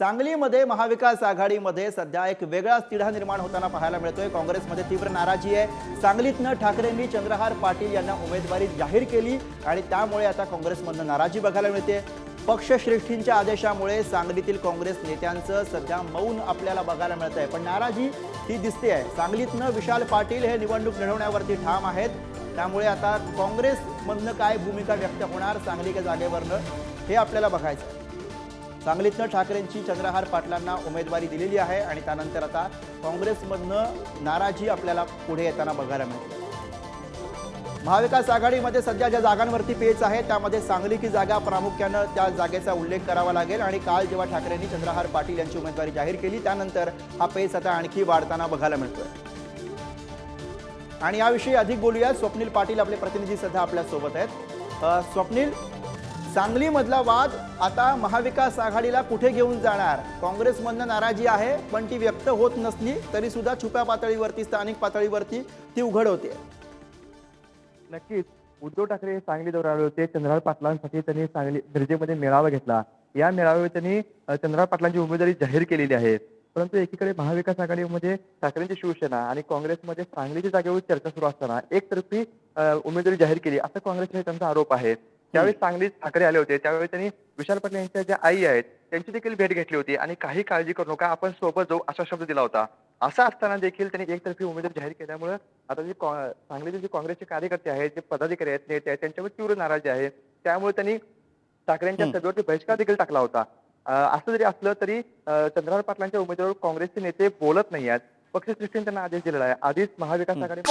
सांगलीमध्ये महाविकास आघाडीमध्ये सध्या एक वेगळाच तिढा निर्माण होताना पाहायला मिळतोय। काँग्रेसमध्ये तीव्र नाराजी आहे। सांगलीतनं ठाकरेंनी चंद्रहार पाटील यांना उमेदवारी जाहीर केली आणि त्यामुळे आता काँग्रेसमधनं नाराजी बघायला मिळते। पक्षश्रेष्ठींच्या आदेशामुळे सांगलीतील काँग्रेस नेत्यांचं सध्या मौन आपल्याला बघायला मिळतंय, पण नाराजी ही दिसते आहे। सांगलीतनं विशाल पाटील हे निवडणूक लढवण्यावरती ठाम आहेत, त्यामुळे आता काँग्रेसमधनं काय भूमिका व्यक्त होणार सांगलीच्या जागेवरनं हे आपल्याला बघायचं आहे। सांगलीतनं ठाकरेंची चंद्रहार पाटलांना उमेदवारी दिलेली आहे आणि त्यानंतर आता काँग्रेसमधनं नाराजी आपल्याला पुढे येताना बघायला मिळते। महाविकास आघाडीमध्ये सध्या ज्या जागांवरती पेच आहे त्यामध्ये सांगली की जागा प्रामुख्यानं त्या जागेचा उल्लेख करावा लागेल आणि काल जेव्हा ठाकरेंनी चंद्रहार पाटील यांची उमेदवारी जाहीर केली त्यानंतर हा पेच आता आणखी वाढताना बघायला मिळतोय। आणि याविषयी अधिक बोलूया। स्वप्नील पाटील आपले प्रतिनिधी सध्या आपल्या सोबत आहेत। स्वप्नील, सांगलीमधला वाद आता महाविकास आघाडीला कुठे घेऊन जाणार? काँग्रेसमधनं नाराजी आहे, पण ती व्यक्त होत नसली तरी सुद्धा छुप्या पातळीवरती स्थानिक पातळीवरती ती उघड होते। नक्कीच उद्धव ठाकरे सांगली दौऱ्यावर आले होते। चंद्रहार पाटलांसाठी त्यांनी सांगली मिरजेमध्ये मेळावा घेतला। या मेळाव्यात त्यांनी चंद्रहार पाटलांची उमेदवारी जाहीर केलेली आहे। परंतु एकीकडे महाविकास आघाडीमध्ये ठाकरेंची शिवसेना आणि काँग्रेसमध्ये सांगलीच्या जागेवर चर्चा सुरू असताना एकतर्फी उमेदवारी जाहीर केली असा काँग्रेस नेत्यांचा आरोप आहे। त्यावेळी सांगलीत ठाकरे आले होते, त्यावेळी त्यांनी विशाल पाटील यांच्या ज्या आई आहेत त्यांची देखील भेट घेतली होती आणि काही काळजी करू नका, आपण सोबत जाऊ असा शब्द दिला होता। असं असताना देखील त्यांनी एकतर्फी उमेदवारी जाहीर केल्यामुळे आता जे सांगलीचे जे काँग्रेसचे कार्यकर्ते आहेत, जे पदाधिकारी आहेत, नेते आहेत, त्यांच्यावर तीव्र नाराजी आहे। त्यामुळे त्यांनी ठाकरेंच्या सभेवरती बहिष्कार देखील टाकला होता। असं जरी असलं तरी चंद्रहार पाटलांच्या उमेदवारावर काँग्रेसचे नेते बोलत नाही आहेत। पक्षश्रेष्ठींनी त्यांना आदेश दिलेला आहे। आधीच महाविकास आघाडी